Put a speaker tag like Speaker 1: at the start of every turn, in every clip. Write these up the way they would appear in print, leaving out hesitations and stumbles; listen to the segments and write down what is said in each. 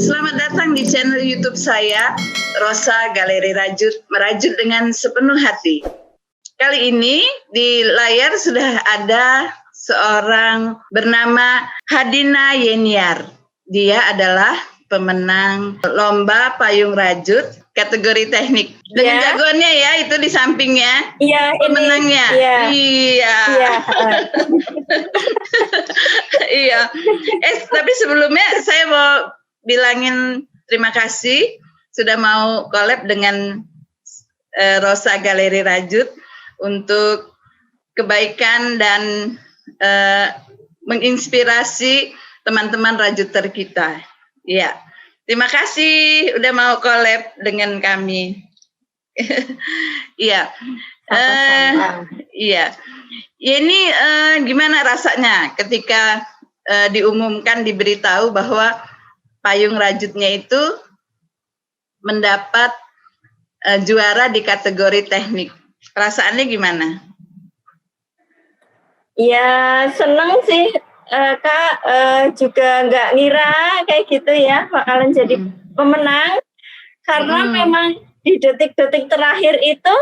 Speaker 1: Selamat datang di channel YouTube saya, Rosa Galeri Rajut, merajut dengan sepenuh hati. Kali ini di layar sudah ada seorang bernama Hadina Yeniar. Dia adalah pemenang lomba payung rajut kategori teknik. Dengan jagoannya ya, itu di sampingnya.
Speaker 2: Iya,
Speaker 1: pemenangnya. Iya. Iya. Tapi sebelumnya saya mau bilangin terima kasih sudah mau collab dengan Rosa Galeri Rajut untuk kebaikan dan menginspirasi teman-teman rajuter kita. Iya. Terima kasih udah mau collab dengan kami. Iya. Iya. Ini gimana rasanya ketika diumumkan, diberitahu bahwa payung rajutnya itu mendapat juara di kategori teknik. Perasaannya gimana?
Speaker 2: Ya seneng sih Kak, juga nggak ngira kayak gitu ya bakalan jadi pemenang, karena memang di detik-detik terakhir itu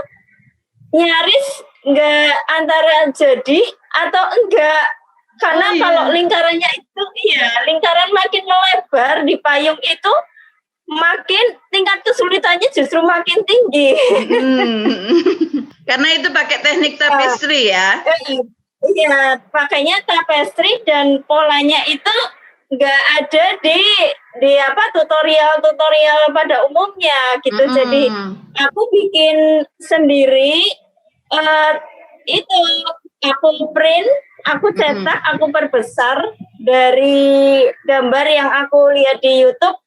Speaker 2: nyaris nggak antara jadi atau enggak. Karena kalau lingkarannya itu, lingkaran makin melebar di payung itu, makin tingkat kesulitannya justru makin tinggi.
Speaker 1: Karena itu pakai teknik tapestry ya?
Speaker 2: Iya, pakainya tapestry dan polanya itu nggak ada di tutorial pada umumnya gitu. Jadi aku bikin sendiri, itu aku print, aku cetak, aku perbesar dari gambar yang aku lihat di YouTube.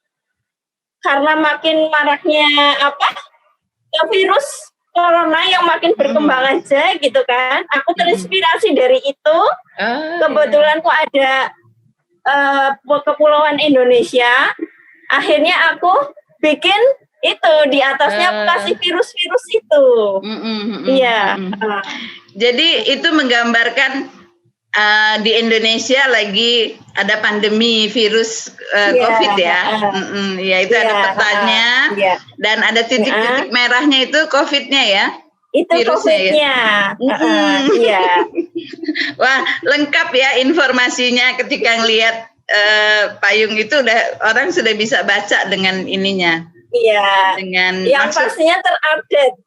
Speaker 2: Karena makin maraknya virus corona yang makin berkembang aja gitu kan, aku terinspirasi dari itu. Kebetulan kok ada kepulauan Indonesia, akhirnya aku bikin itu di atasnya kasih virus-virus itu. Iya.
Speaker 1: Jadi itu menggambarkan di Indonesia lagi ada pandemi virus COVID ya. Ya itu ada petanya dan ada titik-titik merahnya itu COVID-nya ya.
Speaker 2: Itu COVID-nya.
Speaker 1: Wah, lengkap ya informasinya ketika ngelihat payung itu orang sudah bisa baca dengan ininya.
Speaker 2: Iya.
Speaker 1: Dengan
Speaker 2: yang pastinya terupdate.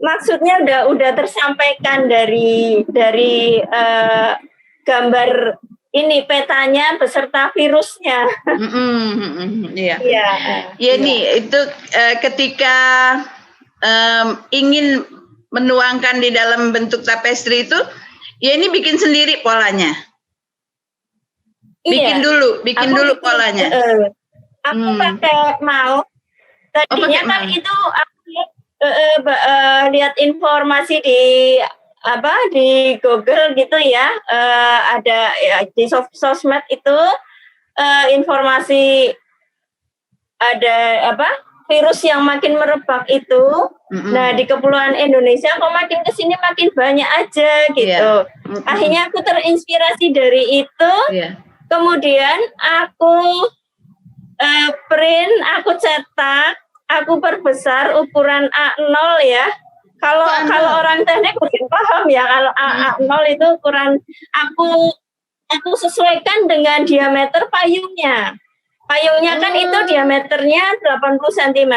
Speaker 2: Maksudnya udah tersampaikan dari gambar ini petanya beserta virusnya.
Speaker 1: Itu ketika ingin menuangkan di dalam bentuk tapestry itu, ya ini bikin sendiri polanya. Bikin dulu polanya.
Speaker 2: Aku pakai mouse. Tadinya kan itu aku lihat informasi di Google gitu ya, ada di sosmed itu informasi ada virus yang makin merebak itu. Nah di Kepulauan Indonesia kok makin kesini makin banyak aja gitu. Akhirnya aku terinspirasi dari itu. Kemudian aku print, aku cetak, aku perbesar ukuran A0 ya. Kalau orang teknik mungkin paham ya, kalau A0 itu ukuran aku sesuaikan dengan diameter payungnya. Payungnya kan itu diameternya 80 cm.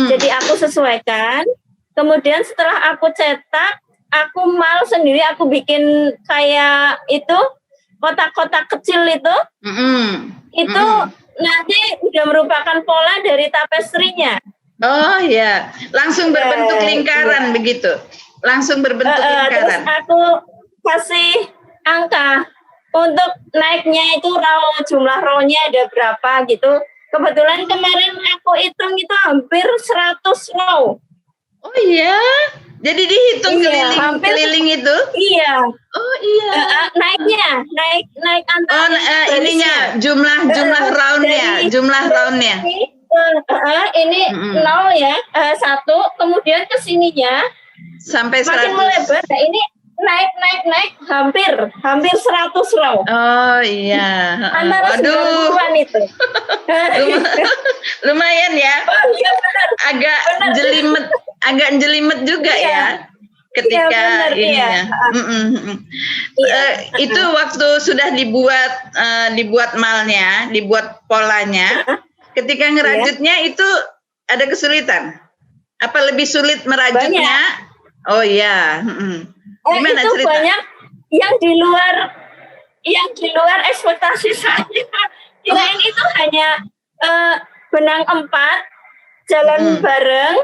Speaker 2: Jadi aku sesuaikan. Kemudian setelah aku cetak, aku mal sendiri, aku bikin kayak itu kotak-kotak kecil itu. Itu nanti udah merupakan pola dari tapestry-nya.
Speaker 1: Oh ya, langsung berbentuk lingkaran begitu. Langsung berbentuk lingkaran.
Speaker 2: Terus aku kasih angka untuk naiknya itu jumlah row-nya ada berapa gitu. Kebetulan kemarin aku hitung itu hampir 100 row.
Speaker 1: Oh iya, jadi dihitung keliling itu?
Speaker 2: Iya.
Speaker 1: Oh iya.
Speaker 2: Naik antara.
Speaker 1: Ininya jumlah roundnya,
Speaker 2: ini 0 ya, 1, kemudian kesininya
Speaker 1: sampai 100.
Speaker 2: Makin melebar. Nah ini naik hampir 100 row.
Speaker 1: Oh iya.
Speaker 2: Antara 90-an itu.
Speaker 1: Lumayan ya.
Speaker 2: Oh, iya benar.
Speaker 1: Agak jelimet juga
Speaker 2: Iya.
Speaker 1: ya ketika
Speaker 2: Iya, benar,
Speaker 1: ininya.
Speaker 2: iya. Iya.
Speaker 1: Itu waktu sudah dibuat malnya, dibuat polanya. Ketika ngerajutnya itu ada kesulitan. Apa lebih sulit merajutnya?
Speaker 2: Banyak.
Speaker 1: Oh iya. Gimana
Speaker 2: itu
Speaker 1: cerita?
Speaker 2: banyak yang di luar ekspektasi saya. Kirain itu hanya benang 4 jalan bareng,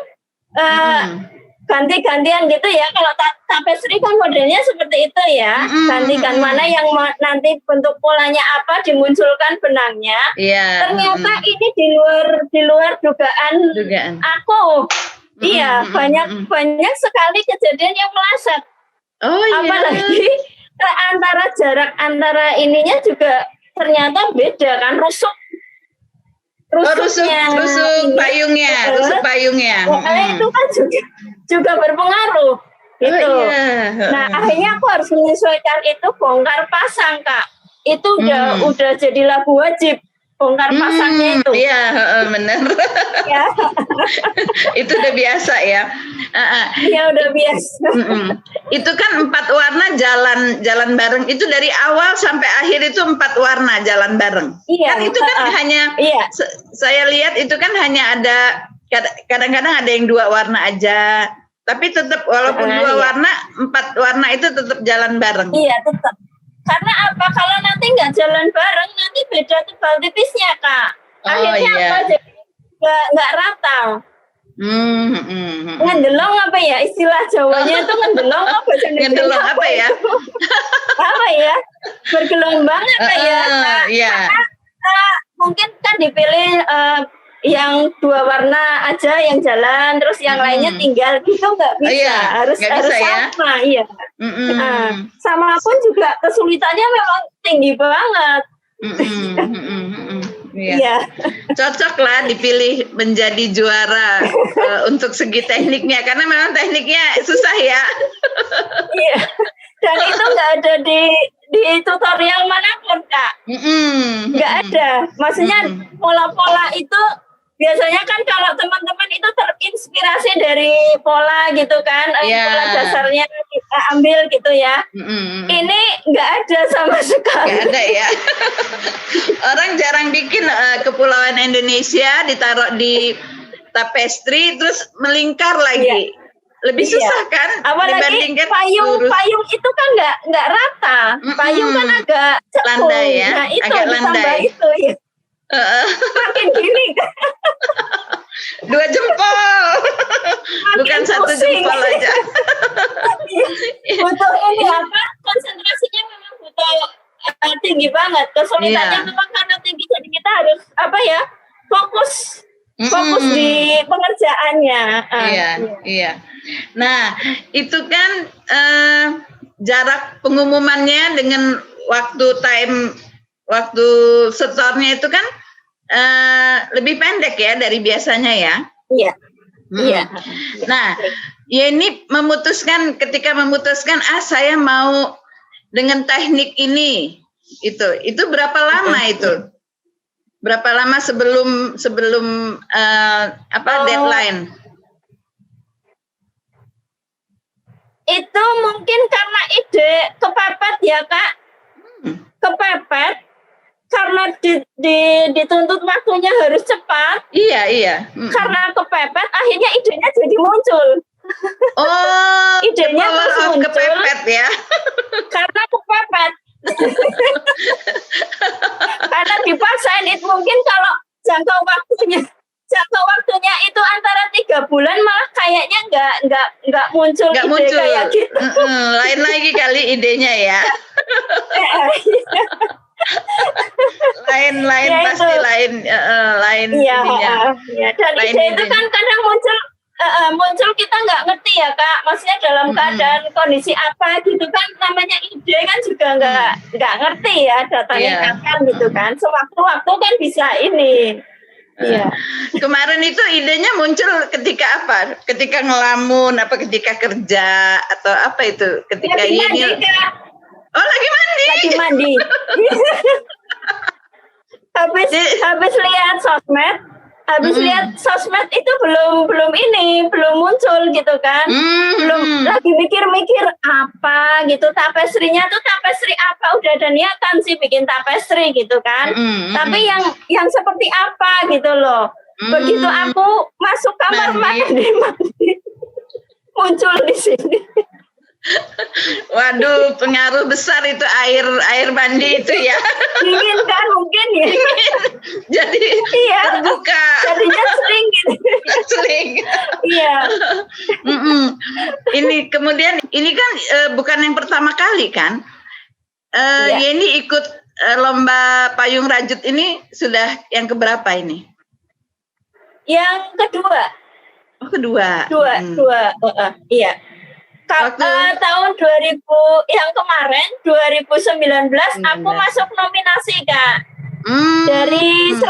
Speaker 2: ganti-gantian gitu ya. Kalau tapestry kan modelnya seperti itu ya, gantikan mana yang nanti bentuk polanya apa dimunculkan benangnya.
Speaker 1: Iya.
Speaker 2: Ternyata ini di luar dugaan aku. Iya, banyak sekali kejadian yang meleset.
Speaker 1: Oh iya.
Speaker 2: Apalagi antara jarak antara ininya juga ternyata beda kan, rusuk
Speaker 1: payungnya.
Speaker 2: Itu kan juga berpengaruh gitu.
Speaker 1: Oh, iya.
Speaker 2: Nah, akhirnya aku harus menyesuaikan itu, bongkar pasang, Kak. Itu udah jadi lagu wajib. Bongkar pasangnya itu.
Speaker 1: Iya, benar.
Speaker 2: Ya.
Speaker 1: Itu udah biasa ya.
Speaker 2: Iya, udah biasa.
Speaker 1: Itu kan 4 warna jalan bareng. Itu dari awal sampai akhir itu 4 warna jalan bareng.
Speaker 2: Iya.
Speaker 1: Kan itu kan hanya. Saya lihat itu kan hanya ada. Kadang-kadang ada yang 2 warna aja. Tapi tetap walaupun 2 warna, 4 warna itu tetap jalan bareng.
Speaker 2: Iya, tetap. Karena apa? Kalau nanti nggak jalan bareng, nanti beda tebal tipisnya, Kak. Akhirnya apa? Jadi nggak rata. Ngendelong apa ya? Istilah Jawanya itu ngendelong apa?
Speaker 1: Ngendelong apa ya?
Speaker 2: Apa ya? Bergelombang apa ya? Karena mungkin kan dipilih yang 2 warna aja yang jalan, terus yang lainnya tinggal, gitu nggak bisa. Harus sama, iya. Sama pun juga kesulitannya memang tinggi banget.
Speaker 1: Iya. Cocok lah dipilih menjadi juara untuk segi tekniknya, karena memang tekniknya susah ya.
Speaker 2: Iya. Dan itu nggak ada di tutorial manapun, Kak. Nggak ada. Maksudnya pola-pola itu biasanya kan kalau teman-teman itu terinspirasi dari pola gitu kan, pola dasarnya kita ambil gitu ya. Ini nggak ada sama sekali.
Speaker 1: Nggak ada ya. Orang jarang bikin kepulauan Indonesia ditaruh di tapestry terus melingkar lagi. Lebih susah kan?
Speaker 2: Apalagi payung itu kan nggak rata. Payung kan agak cekung.
Speaker 1: Landai ya.
Speaker 2: Nah itu
Speaker 1: agak landai.
Speaker 2: Itu ya. Makin gini kan.
Speaker 1: 2 jempol. Bukan 1 jempol aja.
Speaker 2: Butuh ini apa? Konsentrasinya memang butuh tinggi banget. Kesulitannya memang karena tinggi, jadi kita harus apa ya? Fokus di pengerjaannya.
Speaker 1: Iya. Nah, itu kan jarak pengumumannya dengan waktu setornya itu kan lebih pendek ya dari biasanya ya.
Speaker 2: Iya. Iya.
Speaker 1: Nah, ya ini ketika memutuskan saya mau dengan teknik ini itu berapa lama itu? Berapa lama sebelum deadline?
Speaker 2: Itu mungkin karena ide kepepet ya, Kak. Kepepet karena dituntut waktunya harus cepat.
Speaker 1: Iya.
Speaker 2: Karena kepepet akhirnya idenya jadi muncul.
Speaker 1: Oh,
Speaker 2: idenya terus muncul.
Speaker 1: Kepepet ya.
Speaker 2: Karena kepepet. Karena dipaksain itu mungkin kalau jangka waktunya itu antara 3 bulan malah kayaknya nggak muncul ide kayak gitu.
Speaker 1: Lain lagi kali idenya ya. lain pasti itu. lain ininya.
Speaker 2: Dan ide itu kan kadang muncul kita nggak ngerti ya, Kak. Maksudnya dalam keadaan kondisi apa gitu kan, namanya ide kan juga nggak ngerti ya datangnya kapan gitu kan. Sewaktu-waktu kan bisa ini. Iya.
Speaker 1: Kemarin itu idenya muncul ketika apa? Ketika ngelamun, apa ketika kerja atau apa itu? Ketika
Speaker 2: Lagi
Speaker 1: Yeni.
Speaker 2: mandi, Kak.
Speaker 1: Oh, lagi mandi.
Speaker 2: Lagi mandi. habis lihat sosmed, lihat sosmed itu belum muncul gitu kan. Belum lagi mikir apa gitu, tapestry-nya tuh tapestry apa, udah ada niatan sih bikin tapestry gitu kan. Tapi yang seperti apa gitu loh. Begitu aku masuk kamar mandi muncul di sini.
Speaker 1: Waduh, pengaruh besar itu air mandi itu ya.
Speaker 2: Dingin kan mungkin ya.
Speaker 1: Jadi terbuka.
Speaker 2: Jadinya sering gitu.
Speaker 1: Sering.
Speaker 2: Iya.
Speaker 1: Ini kemudian ini kan bukan yang pertama kali kan. Yeni ikut lomba payung rajut ini sudah yang keberapa ini?
Speaker 2: Yang kedua.
Speaker 1: Oh, kedua.
Speaker 2: Dua. Iya. Tahun 2000 yang kemarin 2019 aku masuk nominasi, Kak. Dari 187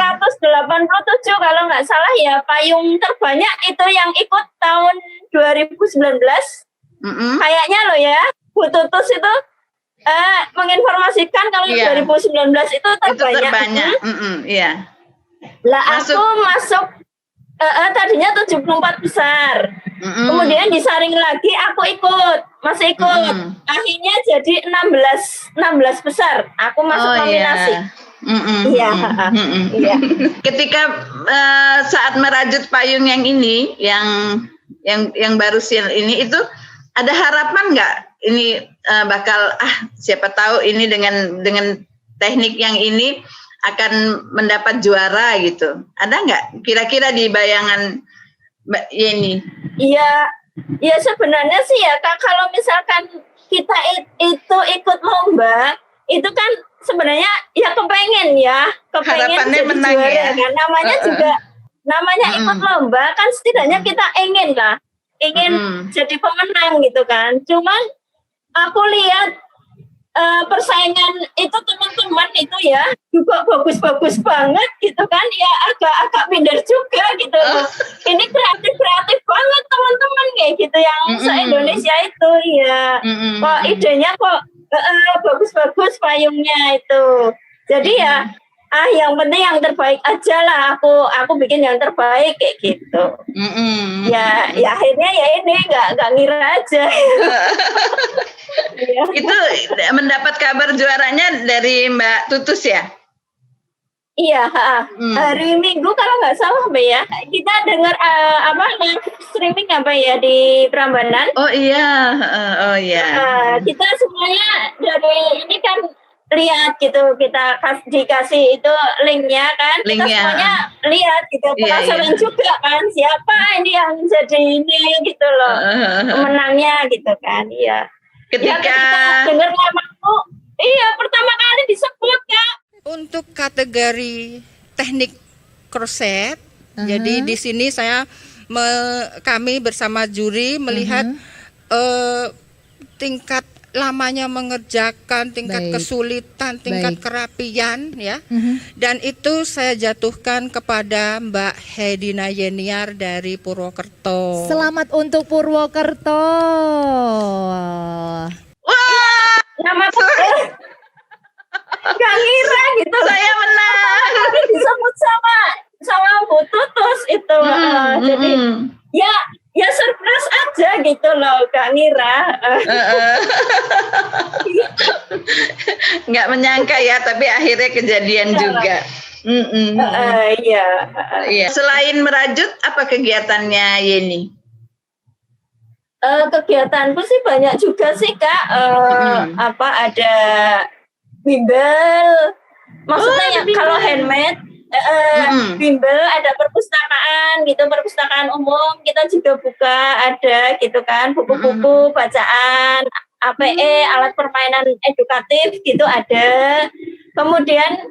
Speaker 2: kalau nggak salah ya, payung terbanyak itu yang ikut tahun 2019. Kayaknya loh ya, Bu Tutus itu menginformasikan kalau 2019 itu terbanyak.
Speaker 1: Iya.
Speaker 2: Lah aku masuk tadinya 74 besar. Kemudian disaring lagi, aku masih ikut. Akhirnya jadi 16 besar. Aku masuk nominasi. Iya.
Speaker 1: Ketika saat merajut payung yang ini, yang baru ini itu ada harapan nggak? Ini bakal siapa tahu ini dengan teknik yang ini akan mendapat juara gitu. Ada nggak kira-kira di bayangan Mbak Yeni? Iya
Speaker 2: sebenarnya sih ya Kak, kalau misalkan kita itu ikut lomba, itu kan sebenarnya ya kepengen
Speaker 1: harapannya
Speaker 2: jadi
Speaker 1: menang
Speaker 2: juara,
Speaker 1: ya.
Speaker 2: Kan? Namanya ikut lomba kan, setidaknya kita ingin jadi pemenang gitu kan. Cuman aku lihat persaingan itu teman-teman itu ya juga bagus-bagus banget gitu kan, ya agak minder juga gitu. Ini kreatif banget teman-teman kayak gitu yang se-Indonesia itu ya. Kok idenya kok bagus-bagus payungnya itu. Jadi ya yang penting yang terbaik aja lah, aku bikin yang terbaik kayak gitu. Ya akhirnya ya ini nggak ngira aja.
Speaker 1: Itu mendapat kabar juaranya dari Mbak Tutus ya?
Speaker 2: Iya, hari Minggu kalau nggak salah Mbak ya, kita dengar live streaming di Prambanan.
Speaker 1: Oh iya.
Speaker 2: Kita semuanya dari ini kan lihat gitu, kita dikasih itu linknya kan, kita semuanya lihat gitu, penasaran juga kan siapa ini yang jadi ini gitu loh, pemenangnya gitu kan. Iya. Ketika dengar namaku, pertama kali disebut Kak.
Speaker 3: Untuk kategori teknik kroset, jadi di sini kami bersama juri melihat tingkat lamanya mengerjakan, tingkat kesulitan, tingkat kerapian ya. Dan itu saya jatuhkan kepada Mbak Hedina Yeniar dari Purwokerto.
Speaker 4: Selamat untuk Purwokerto.
Speaker 1: Wah,
Speaker 2: nama gak ngira gitu.
Speaker 1: Saya menang.
Speaker 2: Disebut sama Bu Tutus itu. Jadi ya surprise aja gitu loh, gak ngira.
Speaker 1: Nggak menyangka ya, tapi akhirnya kejadian juga. Iya. Selain merajut, apa kegiatannya Yeni?
Speaker 2: Kegiatanku sih banyak juga sih Kak. Ada bimbel, maksudnya kalau handmade. Bimbel, ada perpustakaan gitu, perpustakaan umum kita juga buka, ada gitu kan, buku-buku bacaan, APE, alat permainan edukatif gitu ada. Kemudian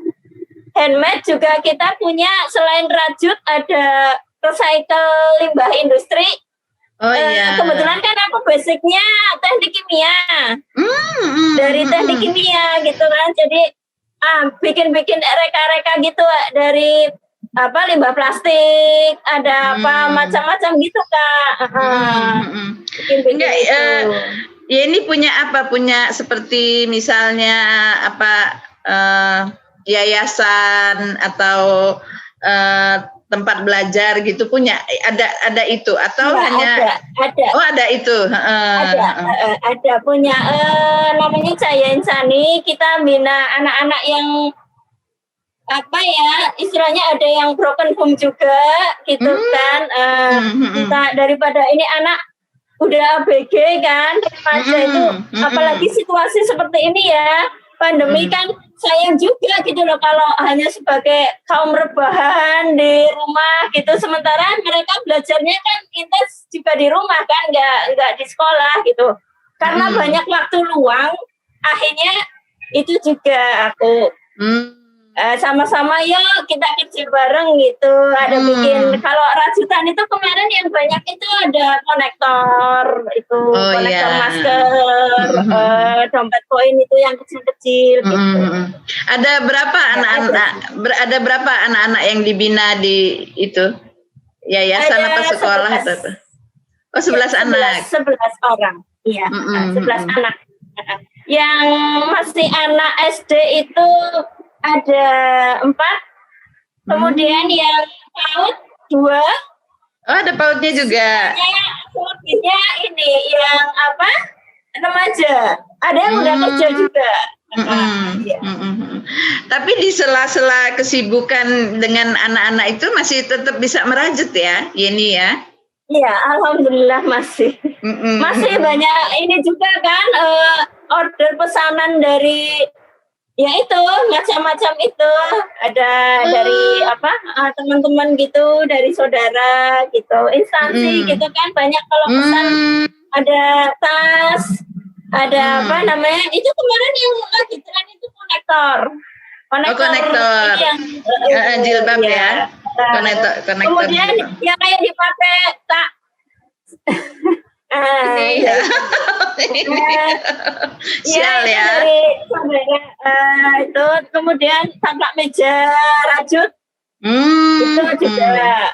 Speaker 2: handmade juga kita punya, selain rajut ada recycle limbah industri. Kebetulan kan aku basicnya teknik kimia, dari teknik kimia gitu kan, jadi bikin reka-reka gitu dari apa limbah plastik, ada apa macam-macam gitu Kak. Bikin
Speaker 1: Enggak,
Speaker 2: gitu.
Speaker 1: ya ini punya apa? Punya seperti misalnya apa yayasan atau tempat belajar gitu punya ada itu atau
Speaker 2: Ya,
Speaker 1: hanya
Speaker 2: ada.
Speaker 1: Oh ada itu.
Speaker 2: Ada punya namanya Cahaya Insani. Kita bina anak-anak yang apa ya istilahnya ada yang broken home juga gitu kan. Kita daripada ini anak udah ABG kan remaja itu apalagi situasi seperti ini ya pandemi kan sayang juga gitu loh kalau hanya sebagai kaum rebahan di rumah gitu sementara mereka belajarnya kan intens juga di rumah kan nggak di sekolah gitu karena banyak waktu luang akhirnya itu juga aku sama-sama yuk kita kerja bareng gitu ada bikin kalau rajutan itu kemarin yang banyak itu ada konektor itu konektor masker dompet koin itu yang kecil-kecil gitu.
Speaker 1: Ada berapa berapa anak-anak yang dibina di itu yayasan
Speaker 2: ada
Speaker 1: apa sekolah
Speaker 2: 11.
Speaker 1: atau apa? Oh 11 anak
Speaker 2: 11 orang iya 11 anak yang masih anak SD itu ada 4, kemudian yang PAUD 2.
Speaker 1: Oh ada PAUD-nya juga.
Speaker 2: Selebihnya ini yang apa remaja, ada yang udah kerja juga.
Speaker 1: Tapi di sela-sela kesibukan dengan anak-anak itu masih tetap bisa merajut ya, Yeni ya?
Speaker 2: Iya, alhamdulillah masih. Masih banyak ini juga kan order pesanan dari ya itu macam-macam itu ada dari apa teman-teman gitu dari saudara gitu instansi gitu kan banyak kalau pesan ada tas ada apa namanya itu kemarin yang lagi tren itu konektor
Speaker 1: yang jilbab ya konektor
Speaker 2: kemudian yang kayak dipakai tak
Speaker 1: sial ya
Speaker 2: dari itu kemudian taplak meja rajut itu juga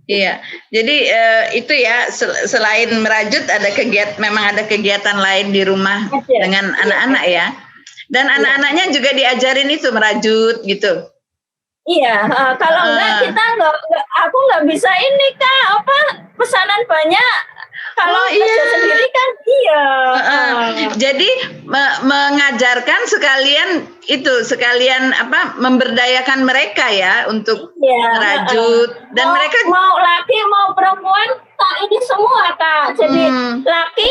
Speaker 1: iya jadi itu ya selain merajut ada memang ada kegiatan lain di rumah dengan anak-anak ya dan anak-anaknya juga diajarin itu merajut gitu.
Speaker 2: Iya, kalau enggak kita aku nggak bisa ini Kak, apa pesanan banyak. Kalau kerja sendiri kan
Speaker 1: Jadi mengajarkan sekalian apa memberdayakan mereka ya untuk merajut dan mereka
Speaker 2: mau laki mau perempuan tak ini semua Kak. Jadi laki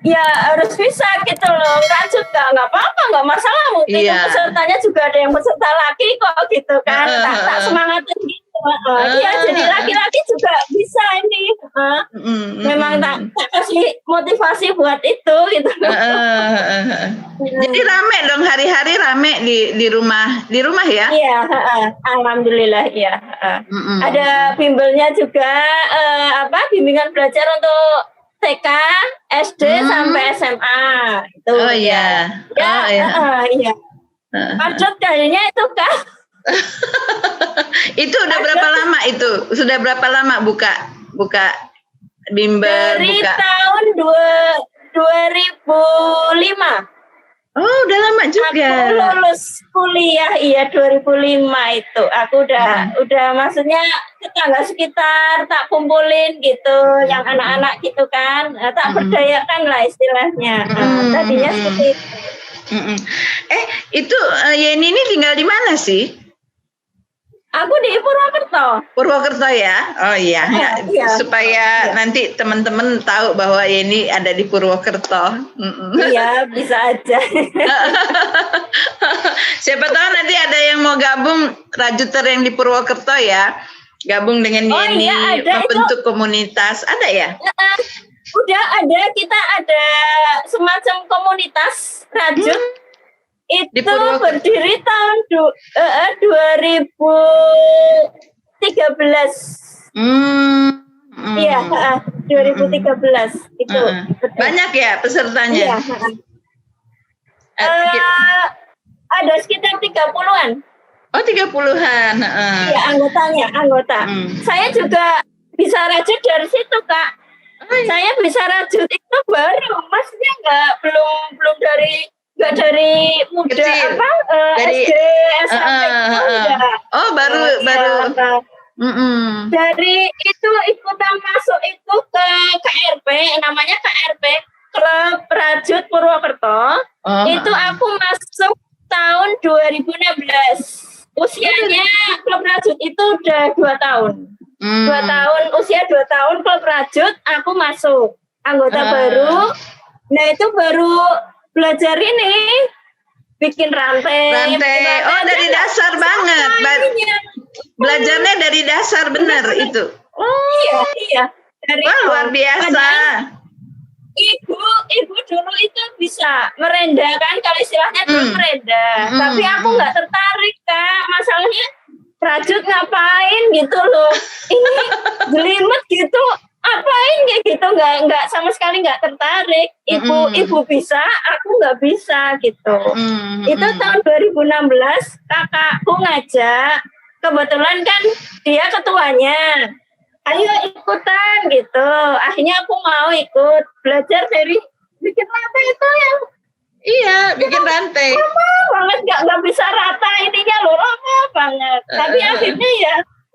Speaker 2: ya harus bisa gitu loh rajut nggak apa-apa nggak masalah mungkin pesertanya juga ada yang peserta laki kok gitu kan tak semangatin gitu jadi laki-laki juga bisa ini memang tak kasih motivasi buat itu gitu
Speaker 1: jadi rame dong hari-hari rame di rumah ya
Speaker 2: iya alhamdulillah ya ada bimbelnya juga bimbingan belajar untuk TK, SD sampai SMA itu.
Speaker 1: Oh iya.
Speaker 2: Iya. Padat kayaknya itu Kak.
Speaker 1: Itu udah berapa lama itu? Sudah berapa lama buka bimbel
Speaker 2: dari tahun 2005.
Speaker 1: Oh, udah lama juga.
Speaker 2: Aku lulus kuliah 2005 itu. Aku udah maksudnya tetangga sekitar tak kumpulin gitu, yang anak-anak gitu kan, tak berdayakan lah istilahnya. Tadinya seperti itu.
Speaker 1: Itu Yeni ini tinggal di mana sih?
Speaker 2: Aku di Purwokerto.
Speaker 1: Purwokerto ya? Oh iya. Supaya nanti teman-teman tahu bahwa Yeni ada di Purwokerto.
Speaker 2: Iya, bisa aja.
Speaker 1: Siapa tahu nanti ada yang mau gabung rajuter yang di Purwokerto ya. Gabung dengan Yeni, membentuk komunitas. Ada ya?
Speaker 2: Udah ada, kita ada semacam komunitas rajut. Itu berdiri tahun 2013. Iya, 2013 itu.
Speaker 1: Banyak ya pesertanya?
Speaker 2: Iya. Ada sekitar 30-an.
Speaker 1: Oh, 30-an.
Speaker 2: Iya, anggota. Saya juga bisa rajut dari situ, Kak. Saya bisa rajut itu baru, maksudnya nggak dari muda
Speaker 1: Kecil. Dari
Speaker 2: SD, SMP itu enggak.
Speaker 1: Oh, baru.
Speaker 2: Dari itu ikutan masuk itu ke KRP, namanya KRP, Klub Rajut Purwokerto. Itu aku masuk tahun 2016. Usianya Klub Rajut itu udah 2 tahun. 2 tahun, usia 2 tahun Klub Rajut, aku masuk anggota baru. Nah itu baru belajar ini, bikin rantai.
Speaker 1: Oh, dari dasar banget. Belajarnya dari dasar, bener itu.
Speaker 2: Iya. Dari
Speaker 1: luar biasa.
Speaker 2: Ibu dulu itu bisa merenda kan, kalau istilahnya dulu merenda. Tapi aku nggak tertarik, Kak. Masalahnya rajut ngapain gitu loh. Ini jelimet gitu, apain kayak gitu, nggak sama sekali nggak tertarik. Ibu bisa, aku nggak bisa gitu. Itu tahun 2016 kakakku ngajak, kebetulan kan dia ketuanya. Ayo ikutan gitu. Akhirnya aku mau ikut belajar dari bikin rantai itu yang
Speaker 1: bikin rantai.
Speaker 2: Lama banget, nggak bisa rata ininya loh, lama banget. Tapi akhirnya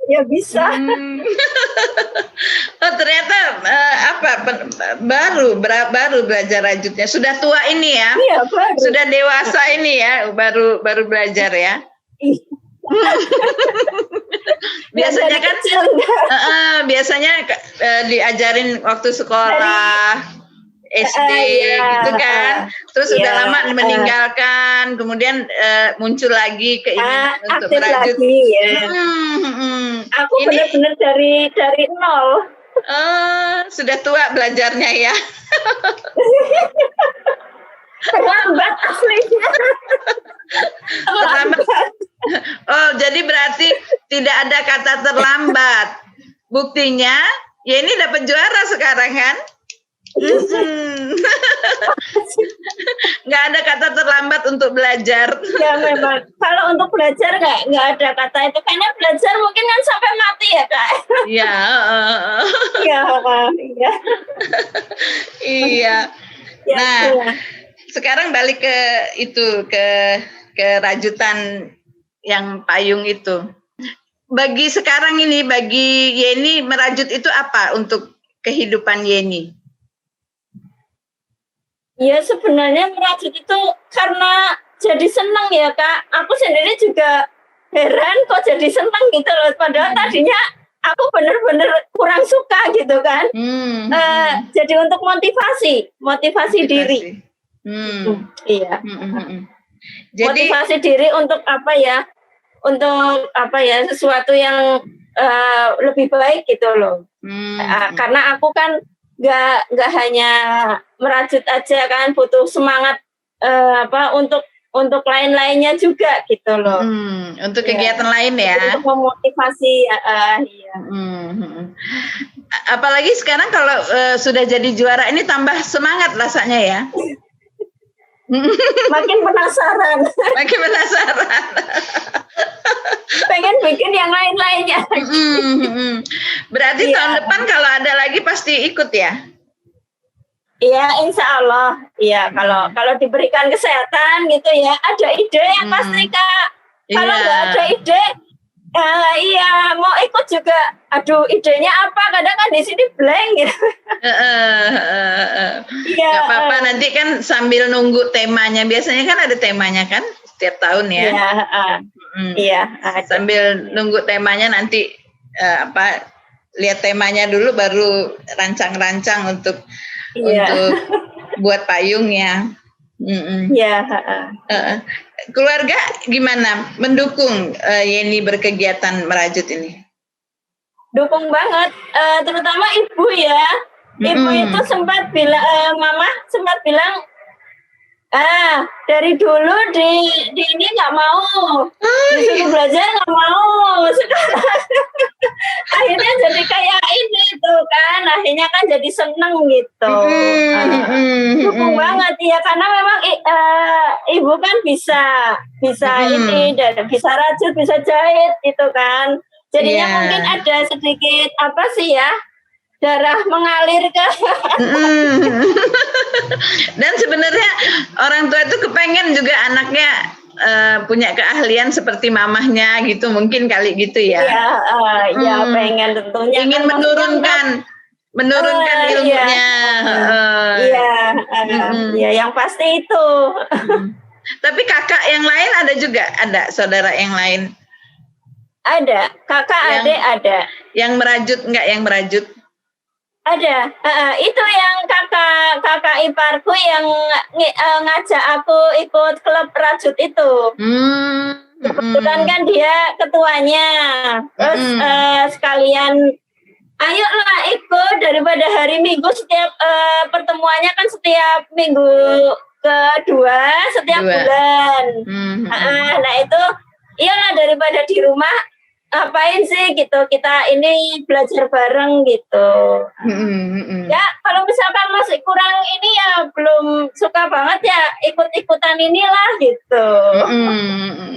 Speaker 2: ya bisa.
Speaker 1: Oh, ternyata baru belajar rajutnya. Sudah tua ini ya?
Speaker 2: Iya, baru.
Speaker 1: Sudah dewasa ini ya, baru belajar ya. Biasanya kan biasanya diajarin waktu sekolah SD gitu kan, terus udah lama meninggalkan, kemudian muncul lagi keinginan untuk merajut.
Speaker 2: Aku benar-benar dari nol.
Speaker 1: Sudah tua belajarnya ya.
Speaker 2: Terlambat aslinya.
Speaker 1: Terlambat. Oh, jadi berarti tidak ada kata terlambat. Buktinya, ya ini dapat juara sekarang kan? Nggak ada kata terlambat untuk belajar.
Speaker 2: Ya memang. Kalau untuk belajar nggak ada kata itu. Karena belajar mungkin kan sampai mati ya, Kak.
Speaker 1: Iya. Iya. Nah, sekarang balik ke itu, ke rajutan yang payung itu. Bagi sekarang ini, bagi Yeni, merajut itu apa untuk kehidupan Yeni?
Speaker 2: Ya sebenarnya merajut itu karena jadi senang ya, Kak. Aku sendiri juga heran kok jadi senang gitu loh. Padahal tadinya aku bener-bener kurang suka gitu kan. Jadi untuk motivasi diri. Iya. Jadi motivasi diri untuk apa ya? Untuk apa ya? Sesuatu yang lebih baik gitu loh. Karena aku kan nggak hanya merajut aja kan, butuh semangat untuk lain-lainnya juga gitu loh.
Speaker 1: Untuk kegiatan lain ya.
Speaker 2: Untuk memotivasi. Iya.
Speaker 1: Apalagi sekarang kalau sudah jadi juara ini tambah semangat rasanya ya.
Speaker 2: Makin penasaran. Pengen bikin yang lain-lainnya.
Speaker 1: Berarti tahun depan kalau ada lagi pasti ikut ya?
Speaker 2: Iya, insya Allah. Iya, kalau diberikan kesehatan gitu ya, ada ide yang pasti, Kak. Kalau nggak ada ide, mau ikut juga. Aduh, idenya apa? Kadang kan di sini blank gitu.
Speaker 1: Gak apa-apa, nanti kan sambil nunggu temanya. Biasanya kan ada temanya kan setiap tahun ya.
Speaker 2: Iya.
Speaker 1: Sambil nunggu temanya nanti lihat temanya dulu baru rancang-rancang untuk buat payungnya.
Speaker 2: Iya.
Speaker 1: Keluarga gimana mendukung Yeni berkegiatan merajut ini?
Speaker 2: Dukung banget, terutama ibu ya. Ibu itu sempat bilang, mama sempat bilang, dari dulu di ini nggak mau, disuruh belajar nggak mau. Sekarang akhirnya jadi kayak ini tuh kan, kan akhirnya kan jadi seneng gitu. Dukung banget ya, karena memang ibu kan bisa ini dan bisa rajut, bisa jahit gitu kan. Jadinya mungkin ada sedikit apa sih ya, darah mengalir ke.
Speaker 1: Dan sebenarnya orang tua itu kepengen juga anaknya punya keahlian seperti mamahnya gitu, mungkin kali gitu ya.
Speaker 2: Ya pengen tentunya.
Speaker 1: Ingin menurunkan ilmunya.
Speaker 2: Iya, yang pasti itu.
Speaker 1: Tapi kakak yang lain ada juga, ada saudara yang lain?
Speaker 2: Ada, kakak adik ada.
Speaker 1: Yang merajut enggak, yang merajut?
Speaker 2: Ada, itu yang kakak iparku yang ngajak aku ikut klub rajut itu. Kebetulan kan dia ketuanya. Terus sekalian, ayolah ikut, daripada hari Minggu setiap pertemuannya kan setiap minggu kedua setiap bulan. Nah itu, iyalah daripada di rumah. Ngapain sih gitu, kita ini belajar bareng gitu. Ya kalau misalkan masih kurang ini ya belum suka banget ya ikut-ikutan inilah gitu.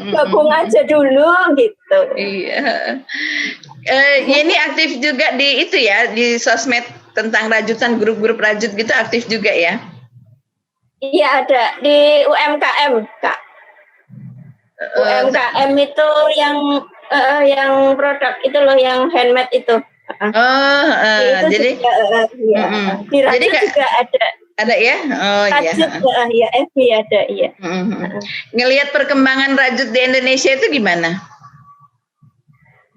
Speaker 2: Gabung aja dulu gitu.
Speaker 1: Iya. Ini aktif juga di itu ya, di sosmed tentang rajutan, grup-grup rajut gitu aktif juga ya?
Speaker 2: Iya ada di UMKM Kak. UMKM itu yang produk itu loh, yang handmade itu. Itu
Speaker 1: jadi
Speaker 2: di Rajut juga ada.
Speaker 1: Ada ya? Oh
Speaker 2: iya. FB ada, iya.
Speaker 1: Ngelihat perkembangan rajut di Indonesia itu gimana?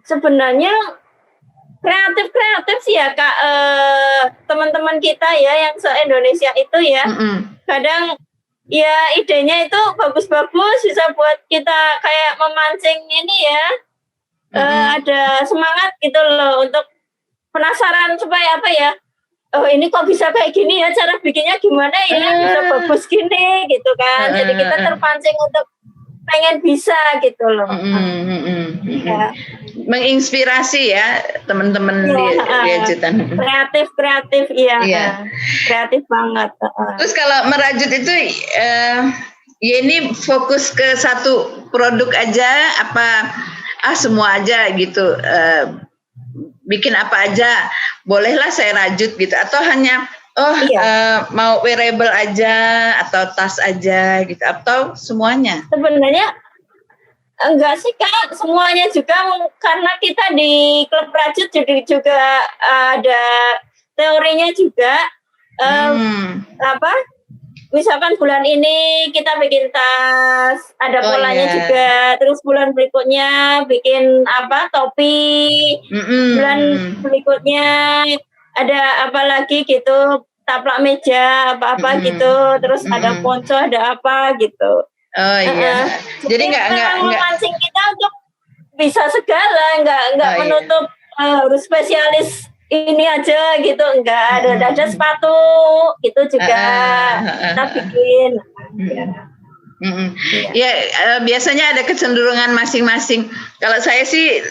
Speaker 2: Sebenarnya kreatif sih ya Kak, teman-teman kita ya yang se-Indonesia itu ya. Kadang ya idenya itu bagus-bagus, bisa buat kita kayak memancing ini ya. Ada semangat gitu loh untuk penasaran supaya apa ya, oh ini kok bisa kayak gini ya, cara bikinnya gimana ya, bisa bagus gini gitu kan. Jadi kita terpancing untuk pengen bisa gitu loh.
Speaker 1: Menginspirasi ya teman-teman di rajutan.
Speaker 2: Kreatif iya. Kreatif banget.
Speaker 1: Terus kalau merajut itu ya ini fokus ke satu produk aja apa semua aja gitu, bikin apa aja bolehlah saya rajut gitu, atau hanya mau wearable aja atau tas aja gitu, atau semuanya? Sebenarnya
Speaker 2: enggak sih Kak, semuanya juga, karena kita di klub rajut juga ada teorinya juga. Misalkan bulan ini kita bikin tas, ada polanya juga. Terus bulan berikutnya bikin topi. Bulan berikutnya ada apa lagi gitu, taplak meja apa gitu. Terus ada ponco, ada apa gitu. Jadi nggak memancing kita untuk bisa segala, nggak menutup harus spesialis ini aja gitu, enggak. Ada sepatu gitu juga kita bikin.
Speaker 1: Biasanya ada kecenderungan masing-masing. Kalau saya sih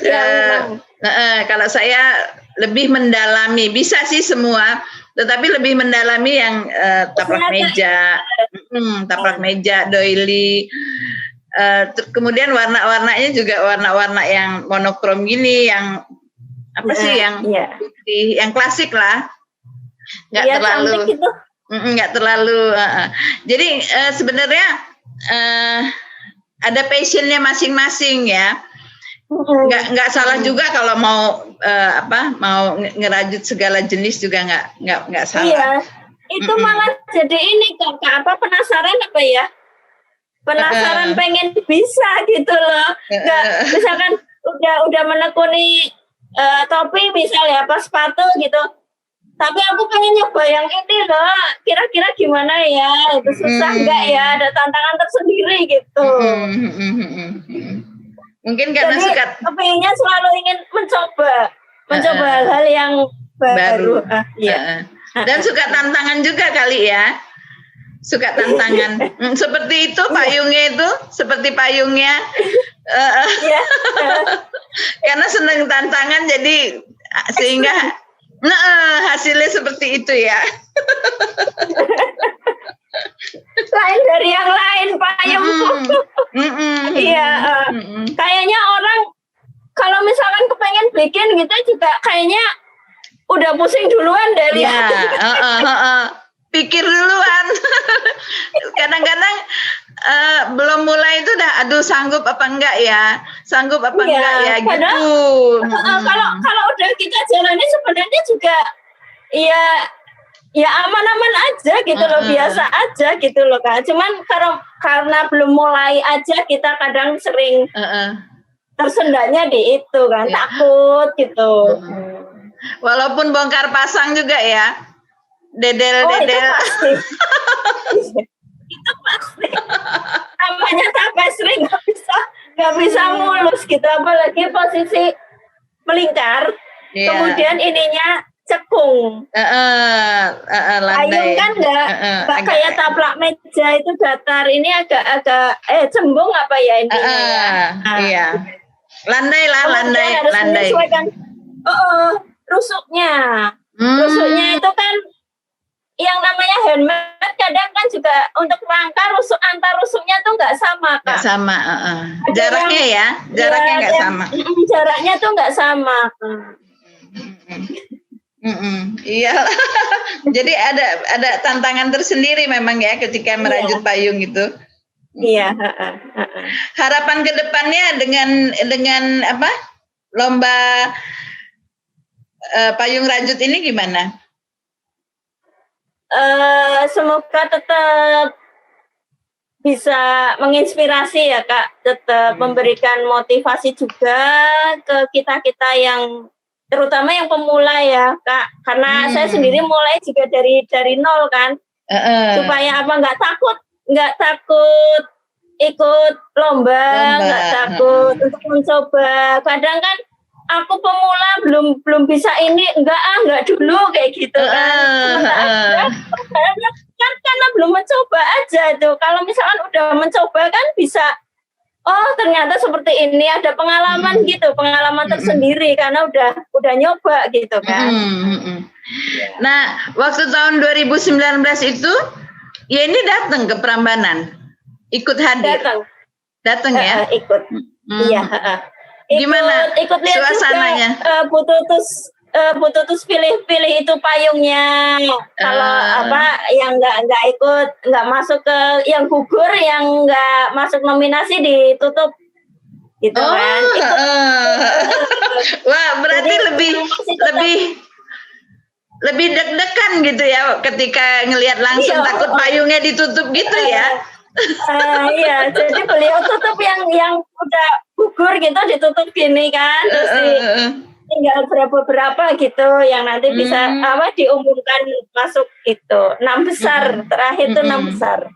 Speaker 1: kalau saya lebih mendalami, bisa sih semua, tetapi lebih mendalami yang taplak meja, doily. Kemudian warna-warnanya juga warna-warna yang monokrom gini, yang apa sih yang putih, yang klasik lah, nggak terlalu. Jadi sebenarnya ada passionnya masing-masing ya. Nggak salah juga kalau mau ngerajut segala jenis juga nggak salah.
Speaker 2: Itu malah jadi ini Kak, penasaran apa ya? Penasaran pengen bisa gitu loh. Nggak, misalkan udah menekuni topi misalnya, sepatu gitu. Tapi aku pengen nyoba yang ini loh, kira-kira gimana ya? Itu susah enggak ya? Ada tantangan tersendiri gitu.
Speaker 1: Mungkin karena
Speaker 2: jadi, kepinginnya selalu ingin mencoba hal-hal yang baru.
Speaker 1: Dan suka tantangan juga kali ya. Suka tantangan. Seperti itu payungnya. Karena senang tantangan, jadi sehingga Nah, hasilnya seperti itu ya.
Speaker 2: Lain dari yang lain payungku. Iya, kayaknya orang kalau misalkan kepengen bikin gitu juga kayaknya udah pusing duluan dari
Speaker 1: pikir duluan. Kadang-kadang belum mulai itu udah aduh sanggup apa enggak ya enggak ya gitu.
Speaker 2: Kalau udah kita jalani sebenarnya juga ya aman-aman aja gitu loh, biasa aja gitu loh Kak. Cuman karena belum mulai aja kita kadang sering tersendatnya di itu kan, takut gitu.
Speaker 1: Walaupun bongkar pasang juga ya, dedel.
Speaker 2: Itu pasti. Itu pasti. Namanya tapestry nggak bisa mulus gitu, apalagi posisi melingkar. Kemudian ininya cekung. Payung kan nggak kayak taplak meja itu datar, ini agak cembung apa ya intinya
Speaker 1: iya. Landai.
Speaker 2: Rusuknya. Rusuknya itu kan yang namanya handmade kadang kan juga untuk rangka antar rusuknya tuh nggak sama Kak.
Speaker 1: Nggak sama. Jaraknya nggak sama.
Speaker 2: Jaraknya tuh nggak sama.
Speaker 1: Iya. Jadi ada tantangan tersendiri memang ya ketika merajut payung itu.
Speaker 2: Iya.
Speaker 1: Harapan kedepannya dengan apa lomba payung rajut ini gimana?
Speaker 2: Semoga tetap bisa menginspirasi ya Kak, tetap memberikan motivasi juga ke kita yang terutama yang pemula ya Kak, karena saya sendiri mulai juga dari nol kan, supaya nggak takut ikut lomba. Nggak takut untuk mencoba. Kadang kan aku pemula belum bisa ini, enggak dulu kayak gitu kan. Kan karena belum mencoba aja tuh. Kalau misalkan udah mencoba kan bisa, oh ternyata seperti ini, ada pengalaman gitu, pengalaman tersendiri karena udah nyoba gitu kan.
Speaker 1: Nah, waktu tahun 2019 itu ya ini datang ke Prambanan, ikut hadir. Datang ya?
Speaker 2: Ikut. Iya.
Speaker 1: Gimana
Speaker 2: ikut lihat
Speaker 1: suasananya?
Speaker 2: Juga, Bu Tutus pilih itu payungnya. Kalau yang nggak ikut, nggak masuk ke yang gugur, yang nggak masuk nominasi ditutup gitu kan.
Speaker 1: Wah, berarti lebih deg-degan gitu ya ketika ngelihat langsung, takut payungnya ditutup gitu ya.
Speaker 2: Iya, jadi beliau tutup yang udah gugur gitu, ditutup gini kan, terus tinggal berapa gitu yang nanti bisa diumumkan masuk itu 6 besar, terakhir itu 6 besar.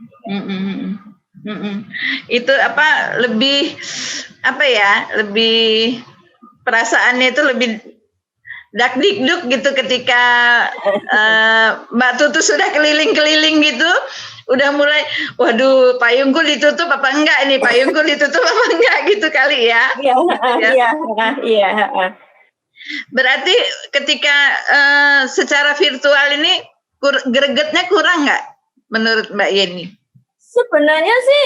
Speaker 1: Itu lebih perasaannya itu lebih dak-dikduk gitu ketika Mbak Tutu sudah keliling-keliling gitu. Udah mulai, waduh, payungku ditutup apa enggak ini? Payungku ditutup apa enggak gitu kali ya?
Speaker 2: Iya.
Speaker 1: Berarti ketika secara virtual ini gregetnya kurang nggak menurut Mbak Yeni?
Speaker 2: Sebenarnya sih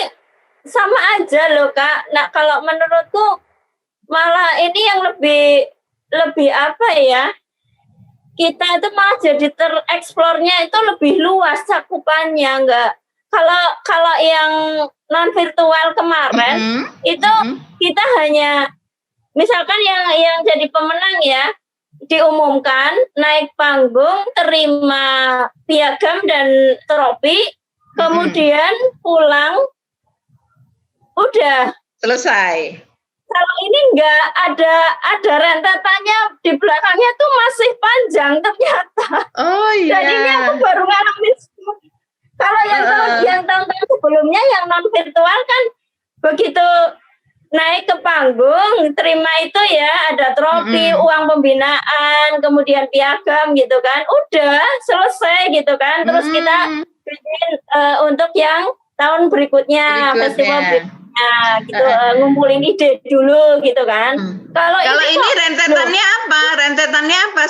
Speaker 2: sama aja loh Kak. Nah kalau menurutku malah ini yang lebih apa ya? Kita itu malah jadi tereksplornya itu lebih luas cakupannya, enggak. Kalau yang non virtual kemarin itu kita hanya misalkan yang jadi pemenang ya diumumkan, naik panggung, terima piagam dan trofi, kemudian pulang, udah
Speaker 1: selesai.
Speaker 2: Kalau ini enggak ada rentetannya di belakangnya tuh masih panjang ternyata.
Speaker 1: Oh iya.
Speaker 2: Dan ini aku baru ngalamin. Kalau yang tahun-tahun sebelumnya yang non virtual kan begitu naik ke panggung, terima itu ya, ada trofi, uang pembinaan, kemudian piagam gitu kan, udah selesai gitu kan. Terus kita bikin untuk yang tahun berikutnya. Festival berikutnya. gitu, ngumpulin ide dulu gitu kan. Kalau
Speaker 1: ini rentetannya apa? Rentetannya apa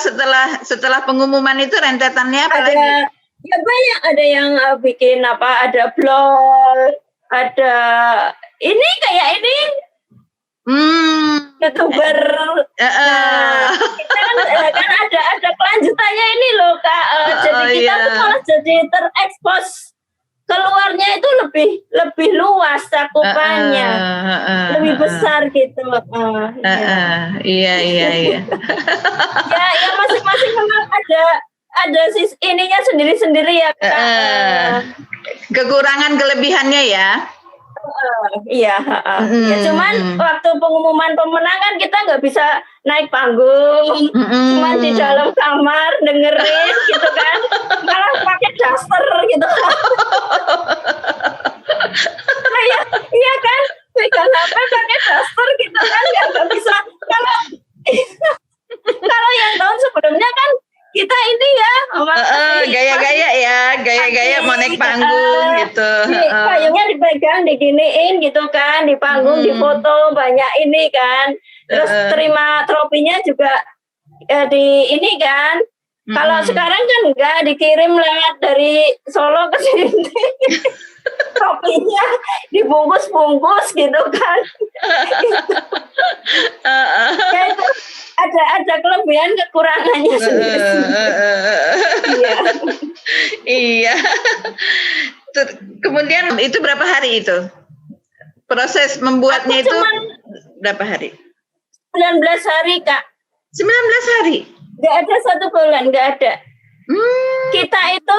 Speaker 1: setelah pengumuman itu rentetannya apa
Speaker 2: ada,
Speaker 1: lagi?
Speaker 2: Ya banyak, ada yang bikin ada blog, ada ini kayak ini YouTuber. Kita kan ada kelanjutannya ini loh Kak. Jadi kita tuh malah jadi terekspos keluarnya itu lebih luas cakupannya, lebih besar gitu.
Speaker 1: Iya.
Speaker 2: Ya masing-masing memang ada ininya sendiri-sendiri ya Kak.
Speaker 1: Kekurangan kelebihannya ya.
Speaker 2: Iya, cuman waktu pengumuman pemenang kan kita nggak bisa naik panggung, cuman di dalam kamar dengerin gitu kan, malah pakai daster gitu. Iya kan, pegang HP pakai daster gitu kan, nggak bisa. Kalau yang tahun sebelumnya kan kita ini ya
Speaker 1: gaya-gaya mau naik panggung gitu.
Speaker 2: Payungnya dipegang, diginiin gitu kan, di panggung, difoto banyak ini kan. Terus terima tropinya juga di ini kan. Kalau sekarang kan enggak, dikirim lewat dari Solo ke sini. Tropinya dibungkus-bungkus gitu kan. Ada kelebihan kekurangannya sendiri.
Speaker 1: Iya. Kemudian itu berapa hari itu? Proses membuatnya itu berapa hari?
Speaker 2: 19 hari Kak.
Speaker 1: 19 hari?
Speaker 2: Gak ada 1 bulan, gak ada. Kita itu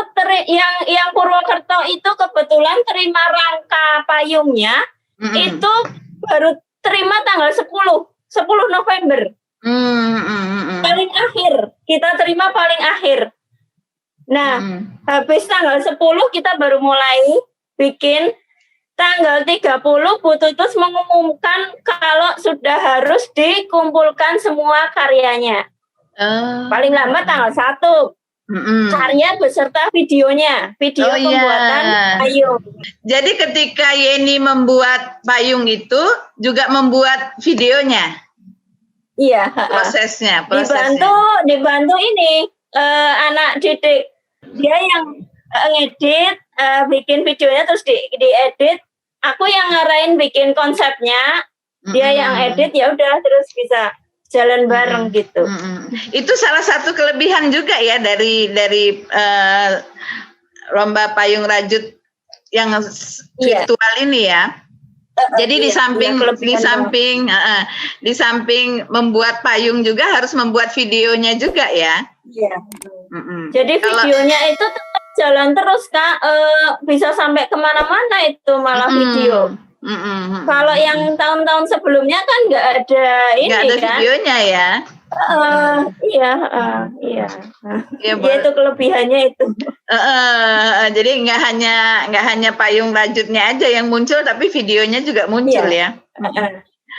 Speaker 2: yang Purwokerto itu kebetulan terima rangka payungnya itu baru terima tanggal 10 November. Paling akhir, kita terima paling akhir. Nah, habis tanggal 10 kita baru mulai bikin. Tanggal 30 Bu Tutus mengumumkan kalau sudah harus dikumpulkan semua karyanya. Paling lambat tanggal 1. Karya beserta videonya, pembuatan payung.
Speaker 1: Jadi ketika Yeni membuat payung itu juga membuat videonya.
Speaker 2: Iya,
Speaker 1: prosesnya.
Speaker 2: Dibantu ini anak didik, dia yang ngedit, bikin videonya terus diedit. Aku yang ngarahin bikin konsepnya, dia yang edit, ya udah terus bisa jalan bareng gitu.
Speaker 1: Itu salah satu kelebihan juga ya dari lomba payung rajut yang virtual ini ya. Jadi di samping membuat payung juga harus membuat videonya juga ya.
Speaker 2: Iya. Jadi videonya itu tetap jalan terus Kak, bisa sampai kemana-mana itu malah video. Kalau yang tahun-tahun sebelumnya kan nggak ada ini kan. Nggak ada
Speaker 1: videonya ya.
Speaker 2: Iya. Ya, itu kelebihannya itu.
Speaker 1: Jadi nggak hanya payung rajutnya aja yang muncul, tapi videonya juga muncul ya.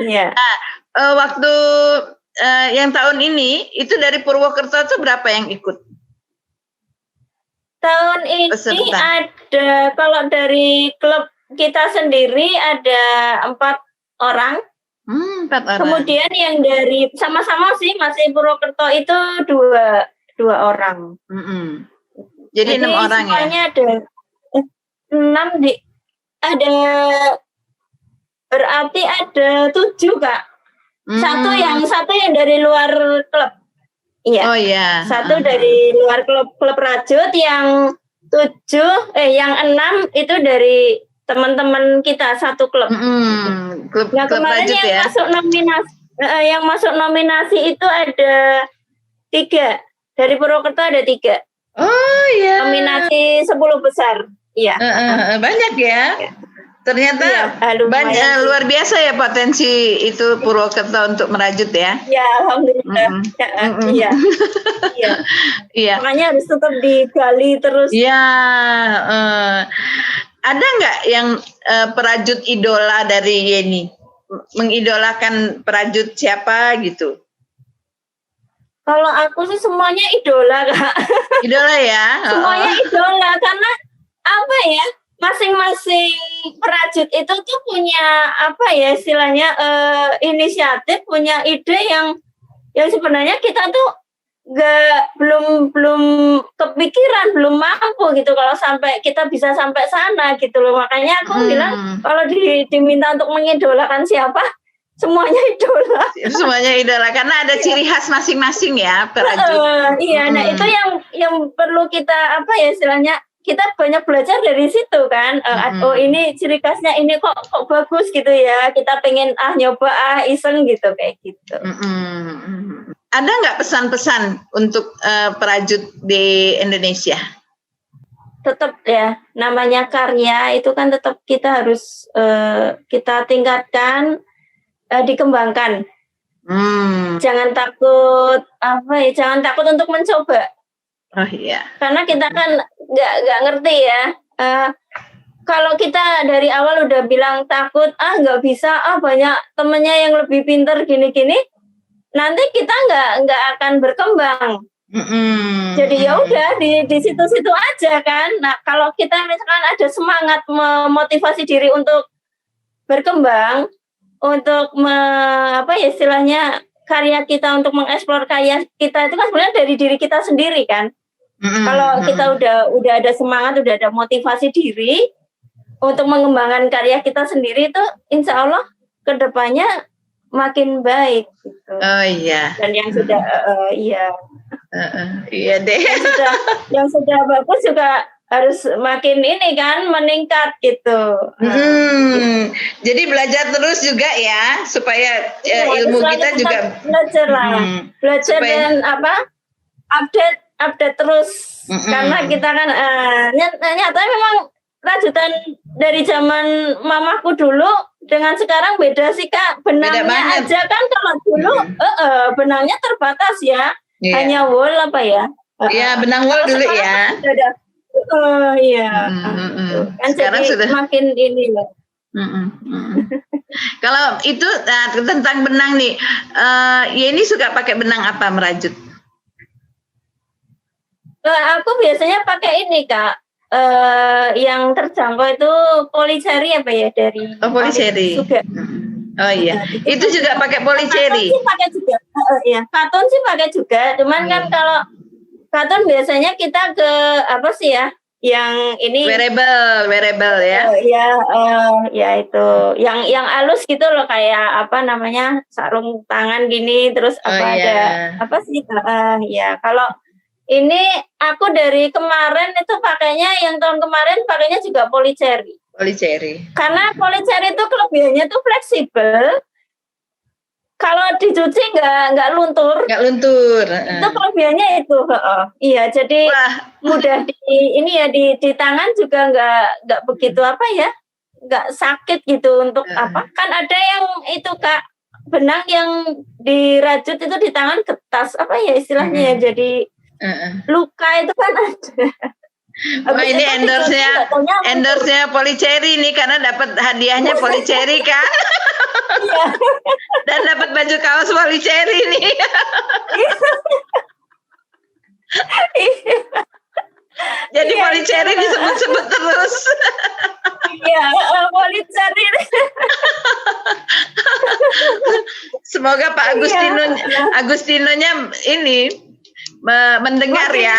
Speaker 2: Iya.
Speaker 1: Waktu yang tahun ini itu dari Purwokerto itu berapa yang ikut?
Speaker 2: Tahun ini peserta. Ada, kalau dari klub kita sendiri ada 4 orang.
Speaker 1: 4 orang.
Speaker 2: Kemudian yang dari sama-sama sih masih Purwokerto itu 2 orang.
Speaker 1: Jadi 6 orang ya?
Speaker 2: Semuanya ada 6 ada, berarti ada 7 Kak. Satu yang dari luar klub. Iya.
Speaker 1: Oh iya.
Speaker 2: 1 dari luar klub rajut, yang 6 itu dari teman-teman kita satu klub.
Speaker 1: Klub
Speaker 2: kemarin
Speaker 1: rajut
Speaker 2: yang
Speaker 1: ya.
Speaker 2: Yang masuk nominasi itu ada 3. Dari Purwokerto ada 3.
Speaker 1: Oh iya.
Speaker 2: Nominasi 10 besar. Iya.
Speaker 1: Banyak ya. Ternyata luar biasa ya potensi itu Purwokerto untuk merajut ya.
Speaker 2: Ya, alhamdulillah. Iya. Makanya harus tetap digali terus.
Speaker 1: Iya. Ada nggak yang perajut idola dari Yeni? Mengidolakan perajut siapa gitu?
Speaker 2: Kalau aku sih semuanya idola Kak.
Speaker 1: Idola ya?
Speaker 2: Semuanya idola, karena apa ya? Masing-masing perajut itu tuh punya apa ya istilahnya inisiatif, punya ide yang sebenarnya kita tuh belum kepikiran, belum mampu gitu kalau sampai kita bisa sampai sana gitu loh. Makanya aku bilang kalau diminta untuk mengidolakan siapa, semuanya idola.
Speaker 1: Semuanya idola karena ada ciri khas masing-masing ya perajut.
Speaker 2: Iya, nah itu yang perlu kita apa ya istilahnya, kita banyak belajar dari situ kan. Oh ini ciri khasnya ini kok bagus gitu ya. Kita pengen nyoba iseng gitu kayak gitu.
Speaker 1: Ada nggak pesan-pesan untuk perajut di Indonesia?
Speaker 2: Tetap ya, namanya karya itu kan tetap kita harus kita tingkatkan, dikembangkan. Jangan takut jangan takut untuk mencoba.
Speaker 1: Oh iya.
Speaker 2: Karena kita kan nggak ngerti ya. Kalau kita dari awal udah bilang takut, nggak bisa, banyak temennya yang lebih pintar gini-gini, nanti kita nggak akan berkembang. Jadi ya udah di situ-situ aja kan. Nah kalau kita misalkan ada semangat memotivasi diri untuk berkembang, untuk istilahnya karya kita, untuk mengeksplor karya kita itu kan sebenarnya dari diri kita sendiri kan. Kalau kita udah ada semangat, udah ada motivasi diri untuk mengembangkan karya kita sendiri, itu insya Allah kedepannya makin baik gitu.
Speaker 1: Oh iya.
Speaker 2: Dan yang sudah iya
Speaker 1: deh.
Speaker 2: Yang sudah bagus juga harus makin ini kan meningkat gitu.
Speaker 1: Jadi belajar terus juga ya supaya ilmu kita juga
Speaker 2: belajar lah. Belajar dan update terus. Karena kita kan nyatanya memang rajutan dari zaman mamaku dulu dengan sekarang beda sih Kak. Benangnya aja kan kalau dulu benangnya terbatas ya. Hanya wool
Speaker 1: Iya, benang wool dulu ya.
Speaker 2: Iya. Kan
Speaker 1: sekarang
Speaker 2: jadi
Speaker 1: sudah
Speaker 2: makin ini loh.
Speaker 1: Kalau itu tentang benang nih, Yeni suka pakai benang apa merajut?
Speaker 2: Aku biasanya pakai ini Kak. Yang terjangkau itu polyceri dari
Speaker 1: polyceri. Oh iya, itu juga pakai polyceri.
Speaker 2: Katon sih pakai juga. Iya, katon sih pakai juga. Cuman kan kalau katon biasanya kita ke apa sih ya? Yang ini wearable ya. Ya itu. Yang halus gitu loh, kayak sarung tangan gini, terus ada apa sih? Ya, kalau ini aku dari kemarin itu pakainya, yang tahun kemarin pakainya juga polyceri. Karena polyceri itu kelebihannya tuh fleksibel. Kalau dicuci nggak luntur. Itu kelebihannya itu. Iya, jadi mudah di tangan juga nggak begitu nggak sakit gitu untuk Kan ada yang itu Kak, benang yang dirajut itu di tangan getas istilahnya ya, jadi luka itu kan ada.
Speaker 1: Wah, ini endorse-nya polyceri nih, karena dapat hadiahnya polyceri kan.
Speaker 2: Iya.
Speaker 1: Dan dapat baju kaos polyceri nih. Jadi polyceri disebut-sebut terus.
Speaker 2: Iya, polyceri.
Speaker 1: Semoga Pak Agustinonya ini mendengar ya.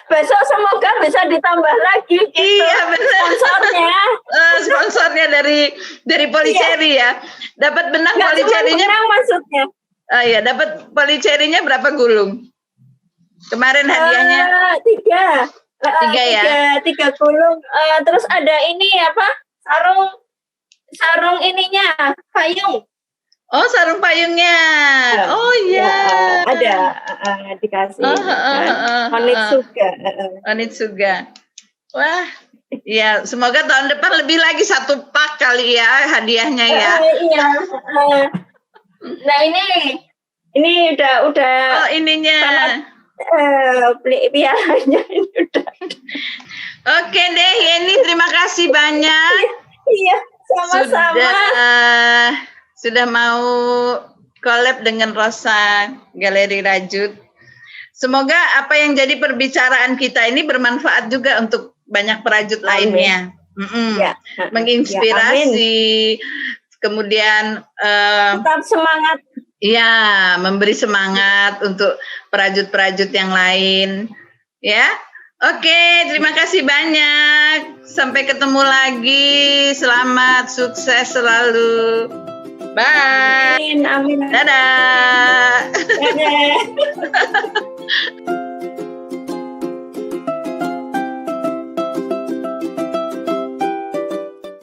Speaker 2: Besok semoga bisa ditambah lagi gitu.
Speaker 1: Iya benar. Sponsornya dari polyceri ya. Dapat benang polycerinya.
Speaker 2: Maksudnya.
Speaker 1: Iya, dapat polycerinya berapa gulung? Kemarin hadiahnya
Speaker 2: 3 gulung. Terus ada ini sarung ininya, payung.
Speaker 1: Oh, sarung payungnya. Oh iya.
Speaker 2: Ada dikasih.
Speaker 1: Onitsuga. Wah, ya semoga tahun depan lebih lagi 1 pak kali ya hadiahnya ya.
Speaker 2: Iya. Nah ini udah.
Speaker 1: Oh, ininya.
Speaker 2: Beli pialanya ini udah.
Speaker 1: Oke deh, Yeni, terima kasih banyak.
Speaker 2: Iya, sama-sama.
Speaker 1: Sudah mau collab dengan Rosa Galeri Rajut. Semoga apa yang jadi perbicaraan kita ini bermanfaat juga untuk banyak perajut lainnya.
Speaker 2: Ya.
Speaker 1: Menginspirasi, kemudian
Speaker 2: tetap semangat.
Speaker 1: Ya, memberi semangat untuk perajut-perajut yang lain. Ya, oke, terima kasih banyak. Sampai ketemu lagi. Selamat, sukses selalu. Bye.
Speaker 2: Amin.
Speaker 1: Dadah.
Speaker 2: Dadah.